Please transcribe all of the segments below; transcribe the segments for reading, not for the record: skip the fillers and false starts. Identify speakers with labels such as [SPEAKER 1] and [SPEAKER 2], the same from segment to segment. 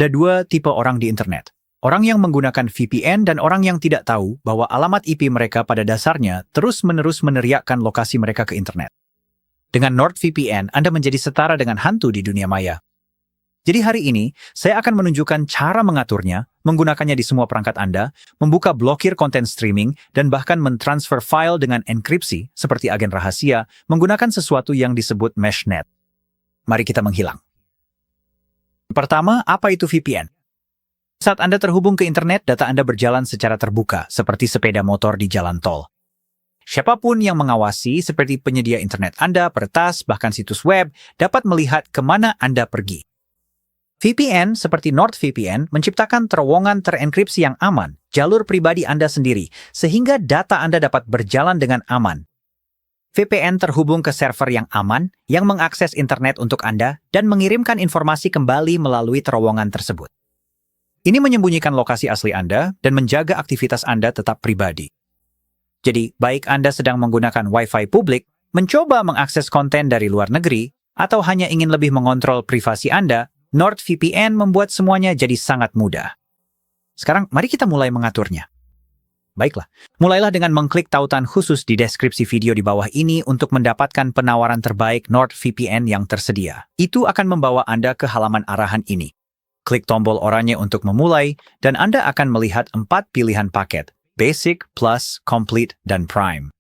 [SPEAKER 1] Ada dua tipe orang di internet. Orang yang menggunakan VPN dan orang yang tidak tahu bahwa alamat IP mereka pada dasarnya terus-menerus meneriakkan lokasi mereka ke internet. Dengan NordVPN, Anda menjadi setara dengan hantu di dunia maya. Jadi hari ini, saya akan menunjukkan cara mengaturnya, menggunakannya di semua perangkat Anda, membuka blokir konten streaming, dan bahkan mentransfer file dengan enkripsi, seperti agen rahasia, menggunakan sesuatu yang disebut meshnet. Mari kita menghilang. Pertama, apa itu VPN? Saat Anda terhubung ke internet, data Anda berjalan secara terbuka, seperti sepeda motor di jalan tol. Siapapun yang mengawasi, seperti penyedia internet Anda, peretas, bahkan situs web, dapat melihat kemana Anda pergi. VPN, seperti NordVPN, menciptakan terowongan terenkripsi yang aman, jalur pribadi Anda sendiri, sehingga data Anda dapat berjalan dengan aman. VPN terhubung ke server yang aman, yang mengakses internet untuk Anda, dan mengirimkan informasi kembali melalui terowongan tersebut. Ini menyembunyikan lokasi asli Anda dan menjaga aktivitas Anda tetap pribadi. Jadi, baik Anda sedang menggunakan Wi-Fi publik, mencoba mengakses konten dari luar negeri, atau hanya ingin lebih mengontrol privasi Anda, NordVPN membuat semuanya jadi sangat mudah. Sekarang, mari kita mulai mengaturnya. Baiklah, mulailah dengan mengklik tautan khusus di deskripsi video di bawah ini untuk mendapatkan penawaran terbaik NordVPN yang tersedia. Itu akan membawa Anda ke halaman arahan ini. Klik tombol oranye untuk memulai, dan Anda akan melihat 4 pilihan paket, Basic, Plus, Complete, dan Prime.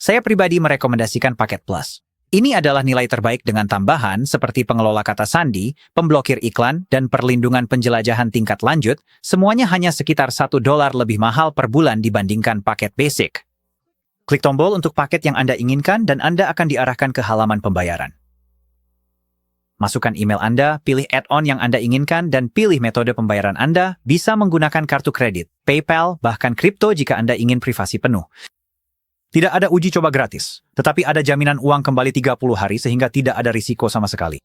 [SPEAKER 1] Saya pribadi merekomendasikan paket Plus. Ini adalah nilai terbaik dengan tambahan seperti pengelola kata sandi, pemblokir iklan, dan perlindungan penjelajahan tingkat lanjut, semuanya hanya sekitar $1 lebih mahal per bulan dibandingkan paket basic. Klik tombol untuk paket yang Anda inginkan dan Anda akan diarahkan ke halaman pembayaran. Masukkan email Anda, pilih add-on yang Anda inginkan, dan pilih metode pembayaran Anda, bisa menggunakan kartu kredit, PayPal, bahkan kripto jika Anda ingin privasi penuh. Tidak ada uji coba gratis, tetapi ada jaminan uang kembali 30 hari sehingga tidak ada risiko sama sekali.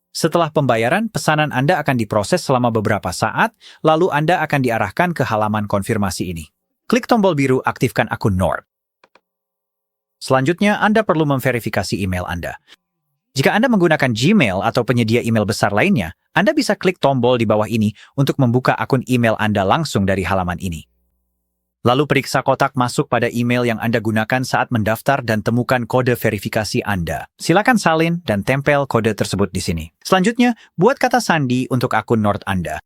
[SPEAKER 1] Setelah pembayaran, pesanan Anda akan diproses selama beberapa saat, lalu Anda akan diarahkan ke halaman konfirmasi ini. Klik tombol biru aktifkan akun Nord. Selanjutnya, Anda perlu memverifikasi email Anda. Jika Anda menggunakan Gmail atau penyedia email besar lainnya, Anda bisa klik tombol di bawah ini untuk membuka akun email Anda langsung dari halaman ini. Lalu periksa kotak masuk pada email yang Anda gunakan saat mendaftar dan temukan kode verifikasi Anda. Silakan salin dan tempel kode tersebut di sini. Selanjutnya, buat kata sandi untuk akun Nord Anda.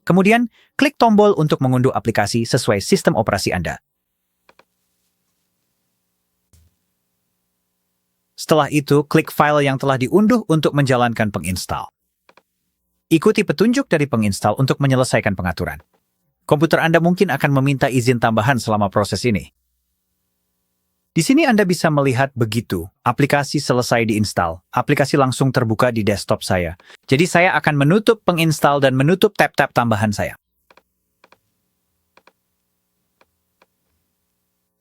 [SPEAKER 1] Kemudian, klik tombol untuk mengunduh aplikasi sesuai sistem operasi Anda. Setelah itu, klik file yang telah diunduh untuk menjalankan penginstal. Ikuti petunjuk dari penginstal untuk menyelesaikan pengaturan. Komputer Anda mungkin akan meminta izin tambahan selama proses ini. Di sini Anda bisa melihat begitu, aplikasi selesai diinstal. Aplikasi langsung terbuka di desktop saya. Jadi saya akan menutup penginstal dan menutup tab-tab tambahan saya.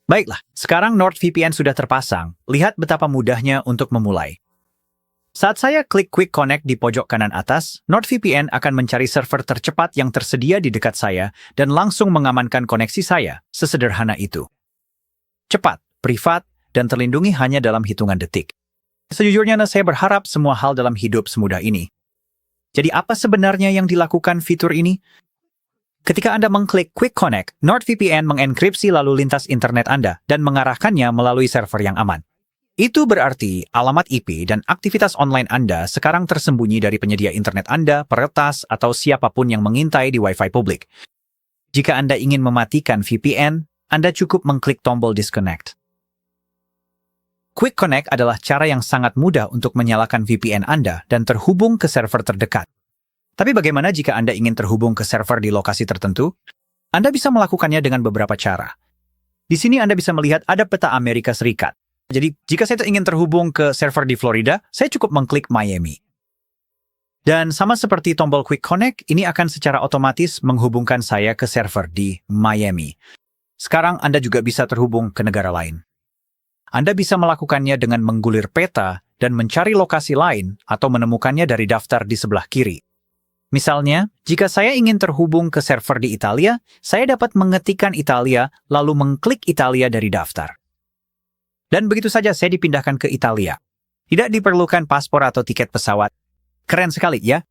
[SPEAKER 1] Baiklah, sekarang NordVPN sudah terpasang. Lihat betapa mudahnya untuk memulai. Saat saya klik Quick Connect di pojok kanan atas, NordVPN akan mencari server tercepat yang tersedia di dekat saya dan langsung mengamankan koneksi saya, sesederhana itu. Cepat, privat, dan terlindungi hanya dalam hitungan detik. Sejujurnya, saya berharap semua hal dalam hidup semudah ini. Jadi apa sebenarnya yang dilakukan fitur ini? Ketika Anda mengklik Quick Connect, NordVPN mengenkripsi lalu lintas internet Anda dan mengarahkannya melalui server yang aman. Itu berarti alamat IP dan aktivitas online Anda sekarang tersembunyi dari penyedia internet Anda, peretas, atau siapapun yang mengintai di Wi-Fi publik. Jika Anda ingin mematikan VPN, Anda cukup mengklik tombol Disconnect. Quick Connect adalah cara yang sangat mudah untuk menyalakan VPN Anda dan terhubung ke server terdekat. Tapi bagaimana jika Anda ingin terhubung ke server di lokasi tertentu? Anda bisa melakukannya dengan beberapa cara. Di sini Anda bisa melihat ada peta Amerika Serikat. Jadi, jika saya ingin terhubung ke server di Florida, saya cukup mengklik Miami. Dan sama seperti tombol Quick Connect, ini akan secara otomatis menghubungkan saya ke server di Miami. Sekarang Anda juga bisa terhubung ke negara lain. Anda bisa melakukannya dengan menggulir peta dan mencari lokasi lain atau menemukannya dari daftar di sebelah kiri. Misalnya, jika saya ingin terhubung ke server di Italia, saya dapat mengetikkan Italia lalu mengklik Italia dari daftar. Dan begitu saja saya dipindahkan ke Italia. Tidak diperlukan paspor atau tiket pesawat. Keren sekali, ya?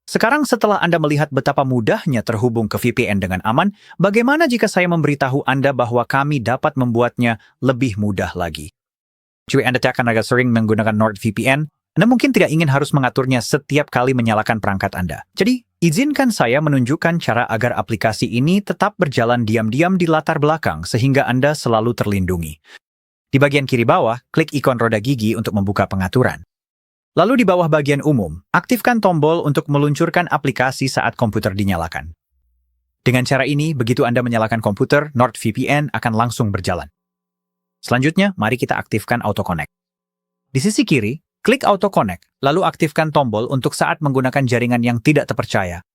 [SPEAKER 1] Sekarang setelah Anda melihat betapa mudahnya terhubung ke VPN dengan aman, bagaimana jika saya memberitahu Anda bahwa kami dapat membuatnya lebih mudah lagi? Jika Anda akan agak sering menggunakan NordVPN, Anda mungkin tidak ingin harus mengaturnya setiap kali menyalakan perangkat Anda. Jadi, izinkan saya menunjukkan cara agar aplikasi ini tetap berjalan diam-diam di latar belakang sehingga Anda selalu terlindungi. Di bagian kiri bawah, klik ikon roda gigi untuk membuka pengaturan. Lalu di bawah bagian umum, aktifkan tombol untuk meluncurkan aplikasi saat komputer dinyalakan. Dengan cara ini, begitu Anda menyalakan komputer, NordVPN akan langsung berjalan. Selanjutnya, mari kita aktifkan Auto Connect. Di sisi kiri, klik Auto Connect, lalu aktifkan tombol untuk saat menggunakan jaringan yang tidak terpercaya.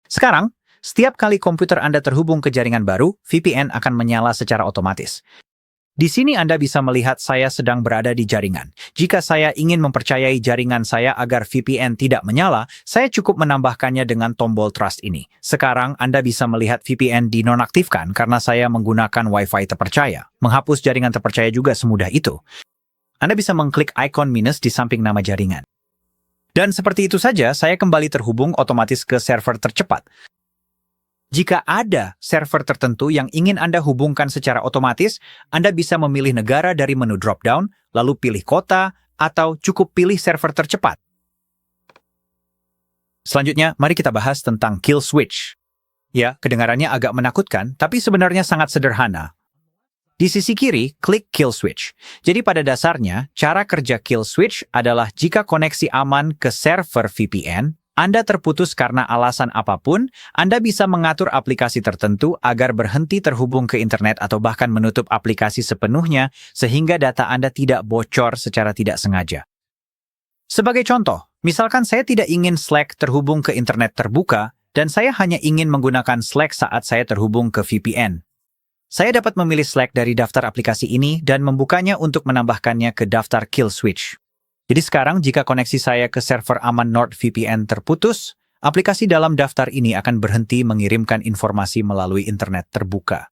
[SPEAKER 1] Sekarang, setiap kali komputer Anda terhubung ke jaringan baru, VPN akan menyala secara otomatis. Di sini Anda bisa melihat saya sedang berada di jaringan. Jika saya ingin mempercayai jaringan saya agar VPN tidak menyala, saya cukup menambahkannya dengan tombol trust ini. Sekarang Anda bisa melihat VPN dinonaktifkan karena saya menggunakan Wi-Fi terpercaya. Menghapus jaringan terpercaya juga semudah itu. Anda bisa mengklik ikon minus di samping nama jaringan. Dan seperti itu saja, saya kembali terhubung otomatis ke server tercepat. Jika ada server tertentu yang ingin Anda hubungkan secara otomatis, Anda bisa memilih negara dari menu drop-down, lalu pilih kota, atau cukup pilih server tercepat. Selanjutnya, mari kita bahas tentang kill switch. Ya, kedengarannya agak menakutkan, tapi sebenarnya sangat sederhana. Di sisi kiri, klik kill switch. Jadi pada dasarnya, cara kerja kill switch adalah jika koneksi aman ke server VPN, Anda terputus karena alasan apapun, Anda bisa mengatur aplikasi tertentu agar berhenti terhubung ke internet atau bahkan menutup aplikasi sepenuhnya sehingga data Anda tidak bocor secara tidak sengaja. Sebagai contoh, misalkan saya tidak ingin Slack terhubung ke internet terbuka dan saya hanya ingin menggunakan Slack saat saya terhubung ke VPN. Saya dapat memilih Slack dari daftar aplikasi ini dan membukanya untuk menambahkannya ke daftar kill switch. Jadi sekarang jika koneksi saya ke server aman NordVPN terputus, aplikasi dalam daftar ini akan berhenti mengirimkan informasi melalui internet terbuka.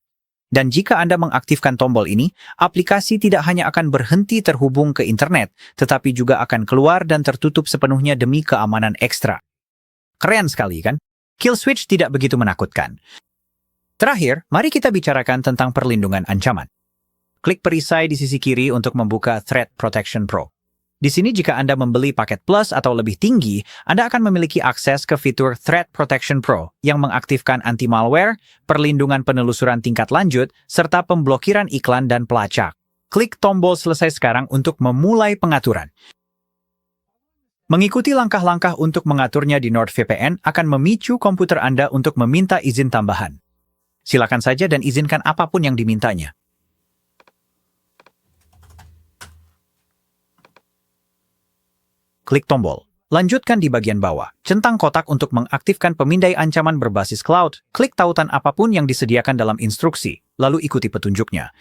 [SPEAKER 1] Dan jika Anda mengaktifkan tombol ini, aplikasi tidak hanya akan berhenti terhubung ke internet, tetapi juga akan keluar dan tertutup sepenuhnya demi keamanan ekstra. Keren sekali, kan? Kill switch tidak begitu menakutkan. Terakhir, mari kita bicarakan tentang perlindungan ancaman. Klik perisai di sisi kiri untuk membuka Threat Protection Pro. Di sini jika Anda membeli paket Plus atau lebih tinggi, Anda akan memiliki akses ke fitur Threat Protection Pro yang mengaktifkan anti-malware, perlindungan penelusuran tingkat lanjut, serta pemblokiran iklan dan pelacak. Klik tombol selesai sekarang untuk memulai pengaturan. Mengikuti langkah-langkah untuk mengaturnya di NordVPN akan memicu komputer Anda untuk meminta izin tambahan. Silakan saja dan izinkan apapun yang dimintanya. Klik tombol. Lanjutkan di bagian bawah. Centang kotak untuk mengaktifkan pemindai ancaman berbasis cloud. Klik tautan apapun yang disediakan dalam instruksi, lalu ikuti petunjuknya.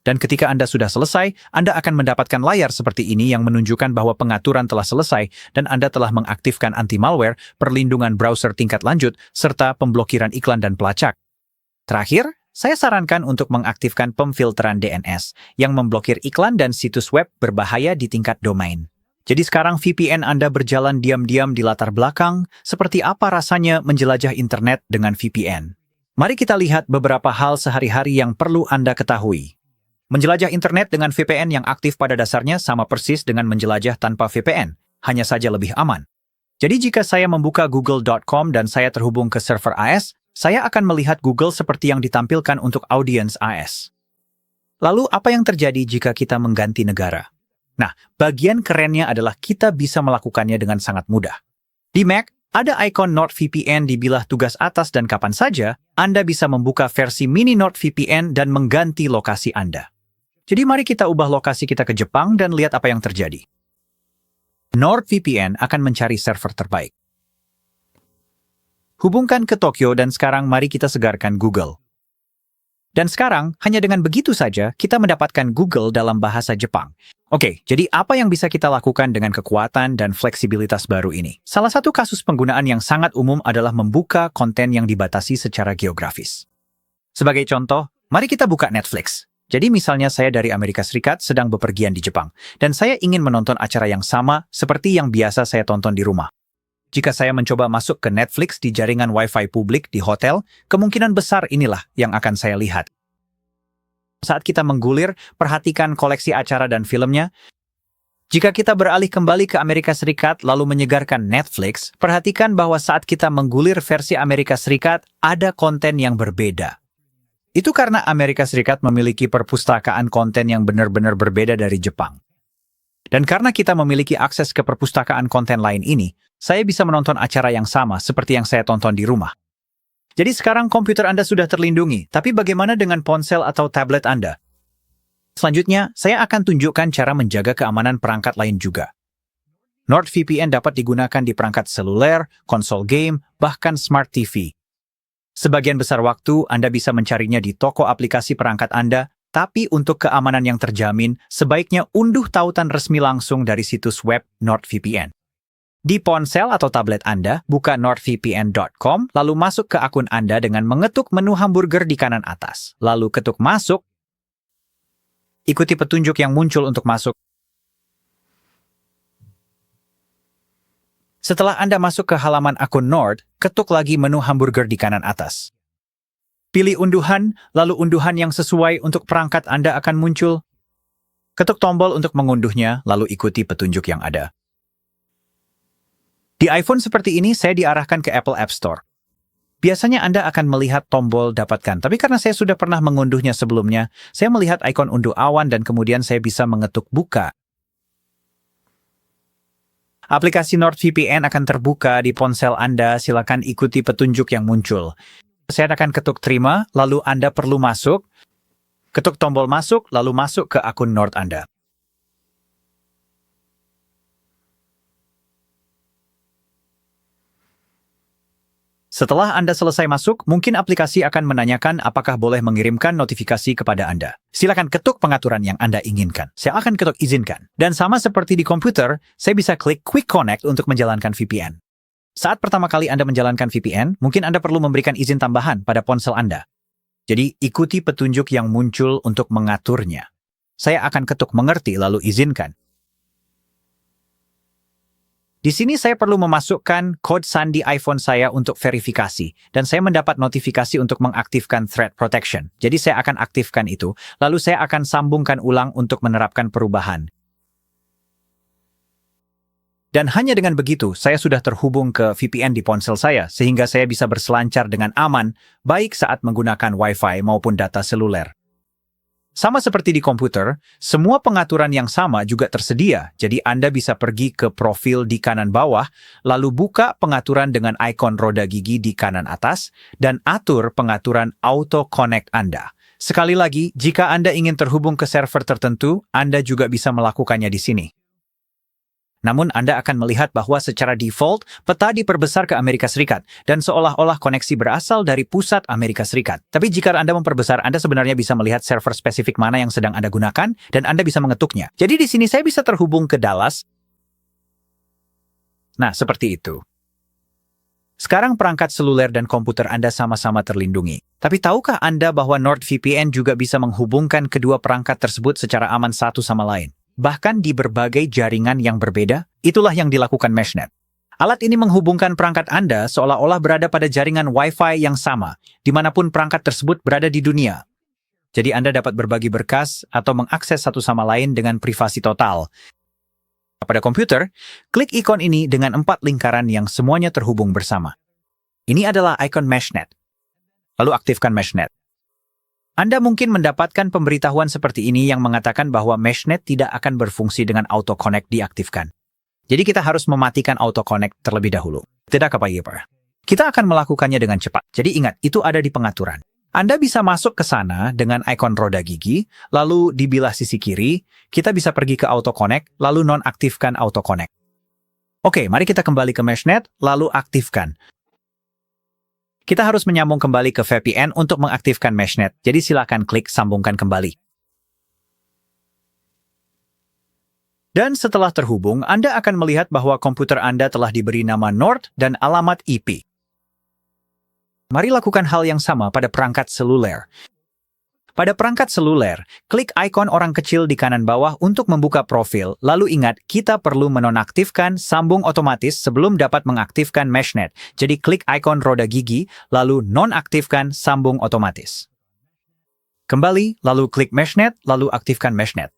[SPEAKER 1] Dan ketika Anda sudah selesai, Anda akan mendapatkan layar seperti ini yang menunjukkan bahwa pengaturan telah selesai dan Anda telah mengaktifkan anti-malware, perlindungan browser tingkat lanjut, serta pemblokiran iklan dan pelacak. Terakhir, saya sarankan untuk mengaktifkan pemfilteran DNS yang memblokir iklan dan situs web berbahaya di tingkat domain. Jadi sekarang VPN Anda berjalan diam-diam di latar belakang, seperti apa rasanya menjelajah internet dengan VPN. Mari kita lihat beberapa hal sehari-hari yang perlu Anda ketahui. Menjelajah internet dengan VPN yang aktif pada dasarnya sama persis dengan menjelajah tanpa VPN, hanya saja lebih aman. Jadi jika saya membuka google.com dan saya terhubung ke server AS, saya akan melihat Google seperti yang ditampilkan untuk audiens AS. Lalu apa yang terjadi jika kita mengganti negara? Nah, bagian kerennya adalah kita bisa melakukannya dengan sangat mudah. Di Mac, ada ikon NordVPN di bilah tugas atas dan kapan saja, Anda bisa membuka versi mini NordVPN dan mengganti lokasi Anda. Jadi mari kita ubah lokasi kita ke Jepang dan lihat apa yang terjadi. NordVPN akan mencari server terbaik. Hubungkan ke Tokyo dan sekarang mari kita segarkan Google. Dan sekarang, hanya dengan begitu saja, kita mendapatkan Google dalam bahasa Jepang. Oke, jadi apa yang bisa kita lakukan dengan kekuatan dan fleksibilitas baru ini? Salah satu kasus penggunaan yang sangat umum adalah membuka konten yang dibatasi secara geografis. Sebagai contoh, Mari kita buka Netflix. Jadi misalnya saya dari Amerika Serikat sedang bepergian di Jepang, dan saya ingin menonton acara yang sama seperti yang biasa saya tonton di rumah. Jika saya mencoba masuk ke Netflix di jaringan Wi-Fi publik di hotel, kemungkinan besar inilah yang akan saya lihat. Saat kita menggulir, perhatikan koleksi acara dan filmnya. Jika kita beralih kembali ke Amerika Serikat lalu menyegarkan Netflix, perhatikan bahwa saat kita menggulir versi Amerika Serikat, ada konten yang berbeda. Itu karena Amerika Serikat memiliki perpustakaan konten yang benar-benar berbeda dari Jepang. Dan karena kita memiliki akses ke perpustakaan konten lain ini, saya bisa menonton acara yang sama seperti yang saya tonton di rumah. Jadi sekarang komputer Anda sudah terlindungi, tapi bagaimana dengan ponsel atau tablet Anda? Selanjutnya, saya akan tunjukkan cara menjaga keamanan perangkat lain juga. NordVPN dapat digunakan di perangkat seluler, konsol game, bahkan smart TV. Sebagian besar waktu, Anda bisa mencarinya di toko aplikasi perangkat Anda, tapi untuk keamanan yang terjamin, sebaiknya unduh tautan resmi langsung dari situs web NordVPN. Di ponsel atau tablet Anda, buka nordvpn.com, lalu masuk ke akun Anda dengan mengetuk menu hamburger di kanan atas. Lalu ketuk masuk, ikuti petunjuk yang muncul untuk masuk. Setelah Anda masuk ke halaman akun Nord, ketuk lagi menu hamburger di kanan atas. Pilih unduhan, lalu unduhan yang sesuai untuk perangkat Anda akan muncul. Ketuk tombol untuk mengunduhnya, lalu ikuti petunjuk yang ada. Di iPhone seperti ini, saya diarahkan ke Apple App Store. Biasanya Anda akan melihat tombol dapatkan, tapi karena saya sudah pernah mengunduhnya sebelumnya, saya melihat ikon unduh awan dan kemudian saya bisa mengetuk buka. Aplikasi NordVPN akan terbuka di ponsel Anda, silakan ikuti petunjuk yang muncul. Saya akan ketuk terima, lalu Anda perlu masuk. Ketuk tombol masuk, lalu masuk ke akun Nord Anda. Setelah Anda selesai masuk, mungkin aplikasi akan menanyakan apakah boleh mengirimkan notifikasi kepada Anda. Silakan ketuk pengaturan yang Anda inginkan. Saya akan ketuk izinkan. Dan sama seperti di komputer, saya bisa klik Quick Connect untuk menjalankan VPN. Saat pertama kali Anda menjalankan VPN, mungkin Anda perlu memberikan izin tambahan pada ponsel Anda. Jadi, ikuti petunjuk yang muncul untuk mengaturnya. Saya akan ketuk mengerti lalu izinkan. Di sini saya perlu memasukkan kode sandi iPhone saya untuk verifikasi, dan saya mendapat notifikasi untuk mengaktifkan Threat Protection. Jadi saya akan aktifkan itu, lalu saya akan sambungkan ulang untuk menerapkan perubahan. Dan hanya dengan begitu, saya sudah terhubung ke VPN di ponsel saya, sehingga saya bisa berselancar dengan aman, baik saat menggunakan Wi-Fi maupun data seluler. Sama seperti di komputer, semua pengaturan yang sama juga tersedia, jadi Anda bisa pergi ke profil di kanan bawah, lalu buka pengaturan dengan ikon roda gigi di kanan atas, dan atur pengaturan Auto Connect Anda. Sekali lagi, jika Anda ingin terhubung ke server tertentu, Anda juga bisa melakukannya di sini. Namun Anda akan melihat bahwa secara default, peta diperbesar ke Amerika Serikat, dan seolah-olah koneksi berasal dari pusat Amerika Serikat. Tapi jika Anda memperbesar, Anda sebenarnya bisa melihat server spesifik mana yang sedang Anda gunakan, dan Anda bisa mengetuknya. Jadi di sini saya bisa terhubung ke Dallas. Nah, seperti itu. Sekarang perangkat seluler dan komputer Anda sama-sama terlindungi. Tapi tahukah Anda bahwa NordVPN juga bisa menghubungkan kedua perangkat tersebut secara aman satu sama lain? Bahkan di berbagai jaringan yang berbeda, itulah yang dilakukan Meshnet. Alat ini menghubungkan perangkat Anda seolah-olah berada pada jaringan Wi-Fi yang sama, dimanapun perangkat tersebut berada di dunia. Jadi Anda dapat berbagi berkas atau mengakses satu sama lain dengan privasi total. Pada komputer, klik ikon ini dengan 4 lingkaran yang semuanya terhubung bersama. Ini adalah ikon Meshnet. Lalu aktifkan Meshnet. Anda mungkin mendapatkan pemberitahuan seperti ini yang mengatakan bahwa Meshnet tidak akan berfungsi dengan Auto Connect diaktifkan. Jadi kita harus mematikan Auto Connect terlebih dahulu. Tidak apa-apa. Kita akan melakukannya dengan cepat. Jadi ingat, itu ada di pengaturan. Anda bisa masuk ke sana dengan ikon roda gigi, lalu di bilah sisi kiri, kita bisa pergi ke Auto Connect, lalu nonaktifkan Auto Connect. Oke, mari kita kembali ke Meshnet, lalu aktifkan. Kita harus menyambung kembali ke VPN untuk mengaktifkan Meshnet, jadi silakan klik sambungkan kembali. Dan setelah terhubung, Anda akan melihat bahwa komputer Anda telah diberi nama Nord dan alamat IP. Mari lakukan hal yang sama pada perangkat seluler. Pada perangkat seluler, klik ikon orang kecil di kanan bawah untuk membuka profil, lalu ingat kita perlu menonaktifkan sambung otomatis sebelum dapat mengaktifkan meshnet. Jadi klik ikon roda gigi, lalu nonaktifkan sambung otomatis. Kembali, lalu klik meshnet, lalu aktifkan meshnet.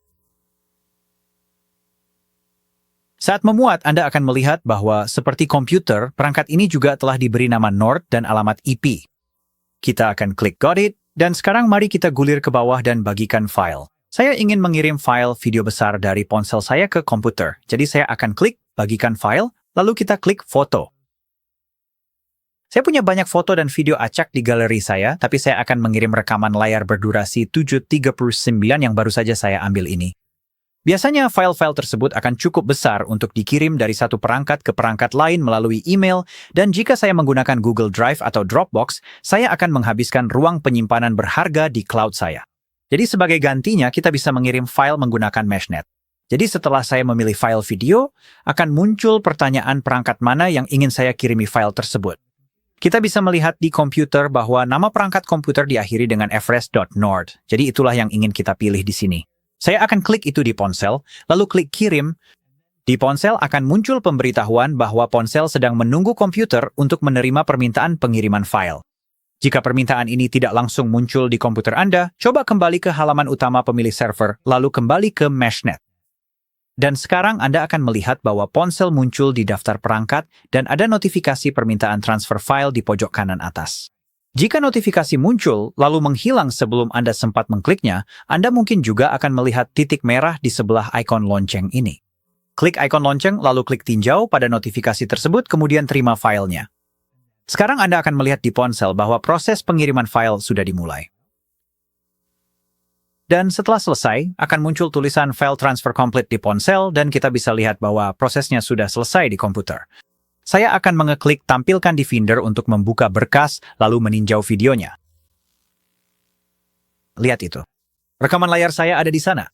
[SPEAKER 1] Saat memuat, Anda akan melihat bahwa seperti komputer, perangkat ini juga telah diberi nama Nord dan alamat IP. Kita akan klik Got It, dan sekarang mari kita gulir ke bawah dan bagikan file. Saya ingin mengirim file video besar dari ponsel saya ke komputer, jadi saya akan klik Bagikan File, lalu kita klik Foto. Saya punya banyak foto dan video acak di galeri saya, tapi saya akan mengirim rekaman layar berdurasi 7:39 yang baru saja saya ambil ini. Biasanya file-file tersebut akan cukup besar untuk dikirim dari satu perangkat ke perangkat lain melalui email, dan jika saya menggunakan Google Drive atau Dropbox, saya akan menghabiskan ruang penyimpanan berharga di cloud saya. Jadi sebagai gantinya, kita bisa mengirim file menggunakan meshnet. Jadi setelah saya memilih file video, akan muncul pertanyaan perangkat mana yang ingin saya kirimi file tersebut. Kita bisa melihat di komputer bahwa nama perangkat komputer diakhiri dengan fres.nord, jadi itulah yang ingin kita pilih di sini. Saya akan klik itu di ponsel, lalu klik kirim. Di ponsel akan muncul pemberitahuan bahwa ponsel sedang menunggu komputer untuk menerima permintaan pengiriman file. Jika permintaan ini tidak langsung muncul di komputer Anda, coba kembali ke halaman utama pemilih server, lalu kembali ke meshnet. Dan sekarang Anda akan melihat bahwa ponsel muncul di daftar perangkat dan ada notifikasi permintaan transfer file di pojok kanan atas. Jika notifikasi muncul, lalu menghilang sebelum Anda sempat mengkliknya, Anda mungkin juga akan melihat titik merah di sebelah ikon lonceng ini. Klik ikon lonceng, lalu klik tinjau pada notifikasi tersebut, kemudian terima filenya. Sekarang Anda akan melihat di ponsel bahwa proses pengiriman file sudah dimulai. Dan setelah selesai, akan muncul tulisan file transfer complete di ponsel, dan kita bisa lihat bahwa prosesnya sudah selesai di komputer. Saya akan mengeklik tampilkan di Finder untuk membuka berkas, lalu meninjau videonya. Lihat itu. Rekaman layar saya ada di sana.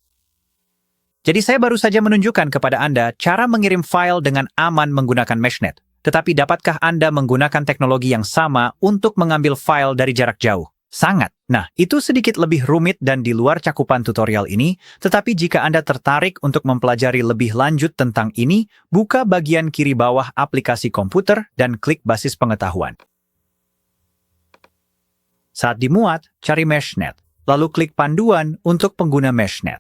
[SPEAKER 1] Jadi saya baru saja menunjukkan kepada Anda cara mengirim file dengan aman menggunakan meshnet. Tetapi dapatkah Anda menggunakan teknologi yang sama untuk mengambil file dari jarak jauh? Sangat. Nah, itu sedikit lebih rumit dan di luar cakupan tutorial ini, tetapi jika Anda tertarik untuk mempelajari lebih lanjut tentang ini, buka bagian kiri bawah aplikasi komputer dan klik basis pengetahuan. Saat dimuat, cari meshnet, lalu klik panduan untuk pengguna meshnet.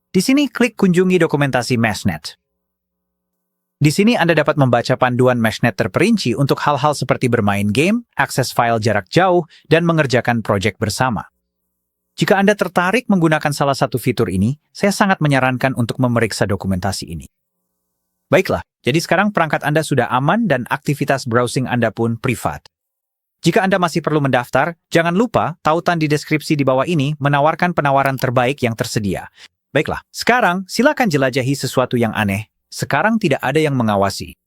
[SPEAKER 1] Di sini klik kunjungi dokumentasi meshnet. Di sini Anda dapat membaca panduan meshnet terperinci untuk hal-hal seperti bermain game, akses file jarak jauh, dan mengerjakan proyek bersama. Jika Anda tertarik menggunakan salah satu fitur ini, saya sangat menyarankan untuk memeriksa dokumentasi ini. Baiklah, jadi sekarang perangkat Anda sudah aman dan aktivitas browsing Anda pun privat. Jika Anda masih perlu mendaftar, jangan lupa tautan di deskripsi di bawah ini menawarkan penawaran terbaik yang tersedia. Baiklah, sekarang silakan jelajahi sesuatu yang aneh. Sekarang tidak ada yang mengawasi.